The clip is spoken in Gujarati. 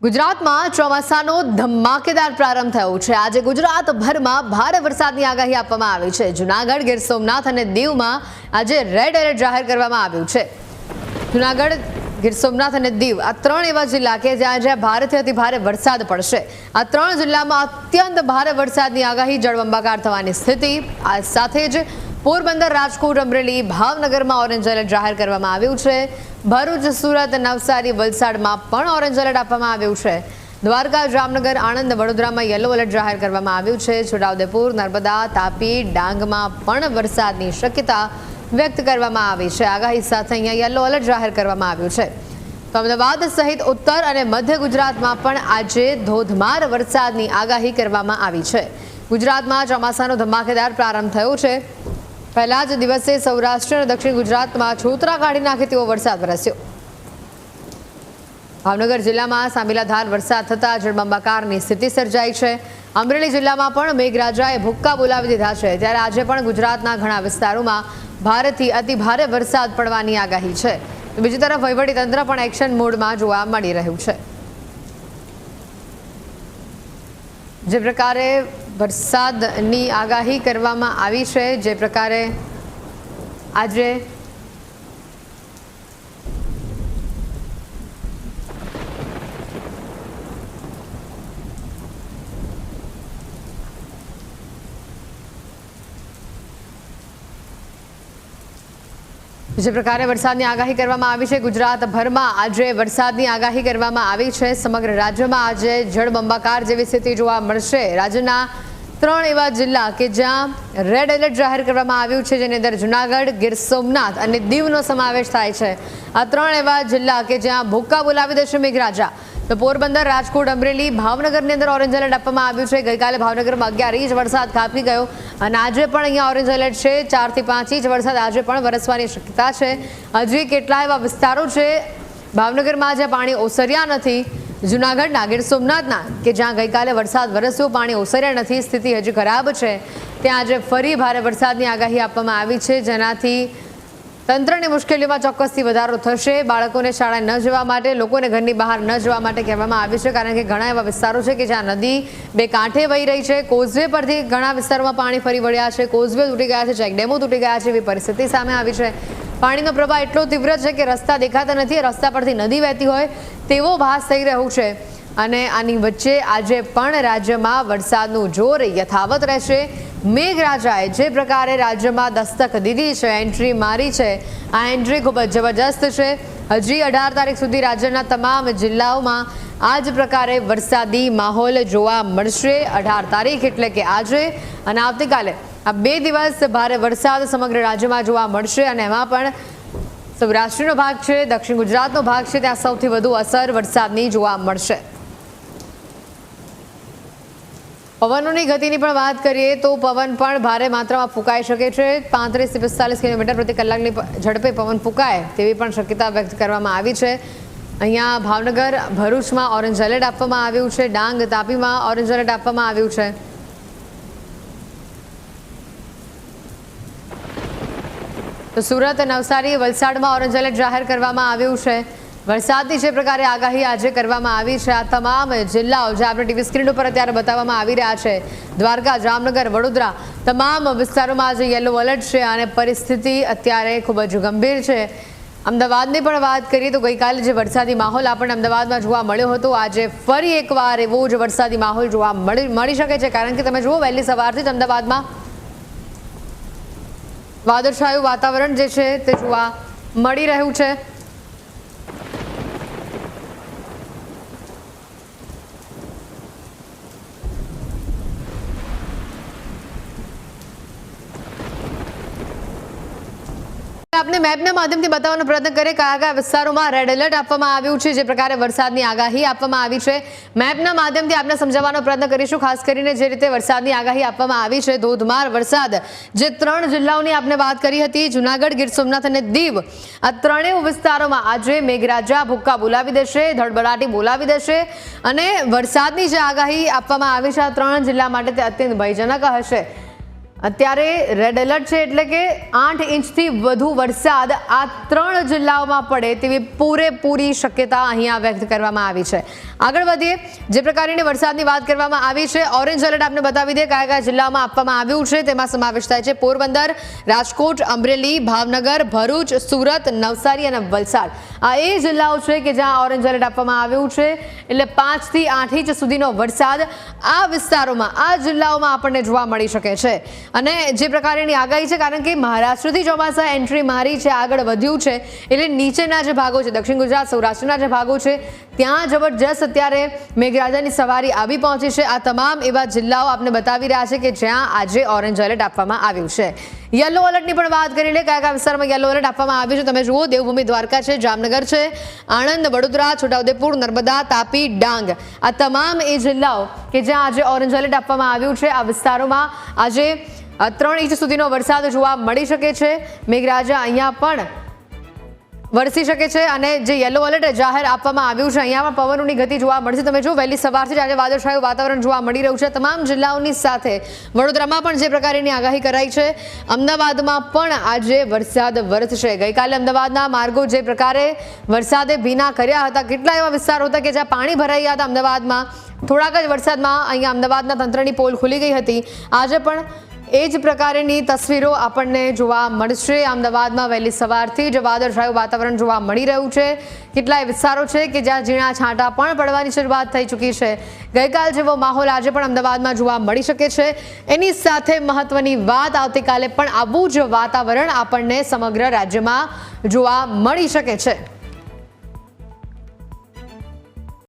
ગુજરાતમાં ચોમાસાનો ધમાકેદાર પ્રારંભ થયો છે। આજે ગુજરાતભરમાં ભારે વરસાદની આગાહી આપવામાં આવી છે। જૂનાગઢ, ગીર સોમનાથ અને દીવમાં આજે રેડ એલર્ટ જાહેર કરવામાં આવ્યું છે। જૂનાગઢ, ગીર સોમનાથ અને દીવ આ ત્રણ એવા જિલ્લા કે જ્યાં ભારેથી અતિ ભારે વરસાદ પડશે। આ ત્રણ જિલ્લામાં અત્યંત ભારે વરસાદની આગાહી, જળબંબાકાર થવાની સ્થિતિ। આ સાથે જ પોરબંદર, રાજકોટ, અમરેલી, ભાવનગરમાં ઓરેન્જ એલર્ટ જાહેર કરવામાં આવ્યું છે। ભરૂચ, સુરત, નવસારી, વલસાડમાં પણ ઓરેન્જ એલર્ટ આપવામાં આવ્યું છે। દ્વારકા, જામનગર, આણંદ, વડોદરામાં યલો એલર્ટ જાહેર કરવામાં આવ્યું છે। છોટાઉદેપુર, નર્મદા, તાપી, ડાંગમાં પણ વરસાદની શક્યતા વ્યક્ત કરવામાં આવી છે। આગાહી સાથે અહીંયા યલો એલર્ટ જાહેર કરવામાં આવ્યું છે। તો અમદાવાદ સહિત ઉત્તર અને મધ્ય ગુજરાતમાં પણ આજે ધોધમાર વરસાદની આગાહી કરવામાં આવી છે। ગુજરાતમાં ચોમાસાનો ધમાકેદાર પ્રારંભ થયો છે। પહેલા જ દિવસે સૌરાષ્ટ્ર અને દક્ષિણ ગુજરાતમાં છોતરા કાઢી નાખે તેવો વરસાદ વરસ્યો। ભાવનગર જિલ્લામાં સાંબેલાધાર વરસાદ થતા જળબંબાકારની સ્થિતિ સર્જાઈ છે। અમરેલી જિલ્લામાં પણ મેઘરાજાએ ભૂક્કા બોલાવી દીધા છે। ત્યારે આજે પણ ગુજરાતના ઘણા વિસ્તારોમાં ભારેથી અતિ ભારે વરસાદ પડવાની આગાહી છે। તો બીજી તરફ વહીવટીતંત્ર પણ એક્શન મોડમાં જોવા મળી રહ્યું છે। જે પ્રકારે વરસાદની આગાહી કરવામાં આવી છે, જે પ્રકારે આજે વરસાદની આગાહી કરવામાં આવી છે। ગુજરાતભરમાં આજે વરસાદની આગાહી કરવામાં આવી છે। સમગ્ર રાજ્યમાં આજે જળબંબાકાર જેવી સ્થિતિ જોવા મળશે। રાજ્યના ત્રણ એવા જિલ્લા કે જ્યાં રેડ એલર્ટ જાહેર કરવામાં આવ્યું છે, જેની અંદર જૂનાગઢ, ગીર સોમનાથ અને દીવનો સમાવેશ થાય છે। આ ત્રણ એવા જિલ્લા કે જ્યાં ભૂક્કા બોલાવી દેશે મેઘરાજા। તો પોરબંદર, રાજકોટ, અમરેલી, ભાવનગરની અંદર ઓરેન્જ એલર્ટ આપવામાં આવ્યું છે। ગઈકાલે ભાવનગરમાં 11 ઇંચ વરસાદ ખાબકી ગયો અને આજે પણ અહીંયા ઓરેન્જ એલર્ટ છે। 4 થી 5 ઇંચ વરસાદ આજે પણ વરસવાની શક્યતા છે। હજી કેટલા એવા વિસ્તારો છે ભાવનગરમાં જ્યાં પાણી ઓસર્યા નથી, જૂનાગઢના, ગીર સોમનાથના કે જ્યાં ગઈકાલે વરસાદ વરસ્યો, પાણી ઓસર્યા નથી, સ્થિતિ હજી ખરાબ છે, ત્યાં આજે ફરી ભારે વરસાદની આગાહી આપવામાં આવી છે, જેનાથી તંત્રની મુશ્કેલીઓમાં ચોક્કસથી વધારો થશે। બાળકોને શાળાએ ન જવા માટે, લોકોને ઘરની બહાર ન જવા માટે કહેવામાં આવ્યું છે, કારણ કે ઘણા એવા વિસ્તારો છે કે જ્યાં નદી બે કાંઠે વહી રહી છે। કોઝવે પરથી ઘણા વિસ્તારોમાં પાણી ફરી વળ્યા છે, કોઝવે તૂટી ગયા છે, ચેકડેમો તૂટી ગયા છે, એવી પરિસ્થિતિ સામે આવી છે। પાણીનો પ્રવાહ એટલો તીવ્ર છે કે રસ્તા દેખાતા નથી, રસ્તા પરથી નદી વહેતી હોય તેવો ભાસ થઈ રહ્યો છે। અને આની વચ્ચે આજે પણ રાજ્યમાં વરસાદનું જોર યથાવત રહેશે। મેઘરાજાએ જે પ્રકારે રાજ્યમાં દસ્તક દીધી છે, એન્ટ્રી મારી છે, આ એન્ટ્રી ખૂબ જ જબરજસ્ત છે। હજી 18 તારીખ સુધી રાજ્યના તમામ જિલ્લાઓમાં આ જ પ્રકારે વરસાદી માહોલ જોવા મળશે। 18 તારીખ એટલે કે આજે અને આવતીકાલે આ 2 દિવસ ભારે વરસાદ સમગ્ર રાજ્યમાં જોવા મળશે। અને એમાં પણ સૌરાષ્ટ્રનો ભાગ છે, દક્ષિણ ગુજરાતનો ભાગ છે, ત્યાં સૌથી વધુ અસર વરસાદની જોવા મળશે। પવનોની ગતિની પણ વાત કરીએ તો પવન પણ ભારે માત્રામાં ફૂંકાઈ શકે છે। 35 થી 45 કિલોમીટર પ્રતિ કલાકની ઝડપે પવન ફૂંકાય તેવી પણ શક્યતા વ્યક્ત કરવામાં આવી છે। અહીંયા ભાવનગર, ભરૂચમાં ઓરેન્જ એલર્ટ આપવામાં આવ્યું છે। ડાંગ, તાપીમાં ઓરેન્જ એલર્ટ આપવામાં આવ્યું છે। તો સુરત, નવસારી, વલસાડમાં ઓરેન્જ એલર્ટ જાહેર કરવામાં આવ્યું છે। વરસાદની જે પ્રકારે આગાહી આજે કરવામાં આવી છે, આ તમામ જિલ્લાઓ જે આપણે ટીવી સ્ક્રીન ઉપર અત્યારે બતાવવામાં આવી રહ્યા છે, દ્વારકા, જામનગર, વડોદરા, તમામ વિસ્તારોમાં આજે યલો એલર્ટ છે અને પરિસ્થિતિ અત્યારે ખૂબ જ ગંભીર છે। અમદાવાદની પણ વાત કરીએ તો ગઈકાલે જે વરસાદી માહોલ આપણને અમદાવાદમાં જોવા મળ્યો હતો, આજે ફરી એકવાર એવો જ વરસાદી માહોલ જોવા મળી શકે છે, કારણ કે તમે જુઓ વહેલી સવારથી જ અમદાવાદમાં વાદળછાયું વાતાવરણ જે છે તે જોવા મળી રહ્યું છે। આપને મેપના માધ્યમથી બતાવવાનો પ્રયત્ન કરીએ કયા કયા વિસ્તારોમાં રેડ એલર્ટ આપવામાં આવ્યું છે, જે પ્રકારે વરસાદની આગાહી આપવામાં આવી છે। મેપના માધ્યમથી આપને સમજાવવાનો પ્રયત્ન કરીશું, ખાસ કરીને જે રીતે વરસાદની આગાહી આપવામાં આવી છે, ધોધમાર વરસાદ જે 3 જિલ્લાઓની આપણે વાત કરી હતી, જૂનાગઢ, ગીર સોમનાથ અને દીવ, આ ત્રણેય વિસ્તારોમાં આજે મેઘરાજા ભૂક્કા બોલાવી દેશે, ધડબડાટી બોલાવી દેશે અને વરસાદની જે આગાહી આપવામાં આવી છે આ 3 જિલ્લા માટે તે અત્યંત ભયજનક હશે। અત્યારે રેડ એલર્ટ છે એટલે કે 8 ઇંચથી વધુ વરસાદ આ 3 જિલ્લાઓમાં પડે તેવી પૂરેપૂરી શક્યતા અહીંયા વ્યક્ત કરવામાં આવી છે। આગળ વધીએ, જે પ્રકારની વરસાદની વાત કરવામાં આવી છે, ઓરેન્જ એલર્ટ આપને બતાવી દે કયા કયા જિલ્લામાં આપવામાં આવ્યું છે. તેમાં સમાવેશ થાય છે પોરબંદર, રાજકોટ, અમરેલી, ભાવનગર, ભરૂચ, સુરત, નવસારી અને વલસાડ. આ એ જિલ્લાઓ છે કે જ્યાં ઓરેન્જ એલર્ટ આપવામાં આવ્યું છે. એટલે 5 થી 8 ઇંચ સુધીનો વરસાદ આ વિસ્તારોમાં, આ જિલ્લાઓમાં આપણને જોવા મળી શકે છે. અને જે પ્રકારની આગાહી છે, કારણ કે મહારાષ્ટ્રથી ચોમાસા એન્ટ્રી મારી છે, આગળ વધ્યું છે, એટલે નીચેના જે ભાગો છે, દક્ષિણ ગુજરાત, સૌરાષ્ટ્રના જે ભાગો છે, ત્યાં જબરજસ્ત અત્યારે મેઘરાજાની સવારી આવી પહોંચી છે. આ તમામ એવા જિલ્લાઓ આપણે બતાવી રહ્યા છે કે જ્યાં આજે ઓરેન્જ એલર્ટ આપવામાં આવ્યું છે. યલો એલર્ટની પણ વાત કરી લે, કયા કયા વિસ્તારમાં યલો એલર્ટ આપવામાં આવ્યું છે. તમે જુઓ, દેવભૂમિ દ્વારકા છે, જામનગર છે, આણંદ, વડોદરા, છોટાઉદેપુર, નર્મદા, તાપી, ડાંગ, આ તમામ એ જિલ્લાઓ કે જ્યાં આજે ઓરેન્જ એલર્ટ આપવામાં આવ્યું છે. આ વિસ્તારોમાં આજે 3 ઇંચ સુધીનો વરસાદ જોવા મળી શકે છે. મેઘરાજા અહીંયા પણ વરસી શકે છે. અને જે યલો એલર્ટ જાહેર આપવામાં આવ્યું છે, અહીંયા પણ પવનોની ગતિ જોવા મળશે. તમે જો, વહેલી સવારથી જ આજે વાદળછાયું વાતાવરણ જોવા મળી રહ્યું છે તમામ જિલ્લાઓની સાથે. વડોદરામાં પણ જે પ્રકારની આગાહી કરાઈ છે, અમદાવાદમાં પણ આજે વરસાદ વરસશે. ગઈકાલે અમદાવાદના માર્ગો જે પ્રકારે વરસાદે ભીના કર્યા હતા, કેટલા એવા વિસ્તારો હતા કે જ્યાં પાણી ભરાઈ ગયા હતા અમદાવાદમાં. થોડાક જ વરસાદમાં અહીંયા અમદાવાદના તંત્રની પોલ ખુલી ગઈ હતી. આજે પણ એ જ પ્રકારની તસવીરો આપણને જોવા મળશે. અમદાવાદમાં વહેલી સવારથી જ વાદળછાયું વાતાવરણ જોવા મળી રહ્યું છે. કેટલાય વિસ્તારો છે કે જ્યાં ઝીણા છાંટા પણ પડવાની શરૂઆત થઈ ચૂકી છે. ગઈકાલ જેવો માહોલ આજે પણ અમદાવાદમાં જોવા મળી શકે છે. એની સાથે મહત્વની વાત, આવતીકાલે પણ આવું જ વાતાવરણ આપણને સમગ્ર રાજ્યમાં જોવા મળી શકે છે.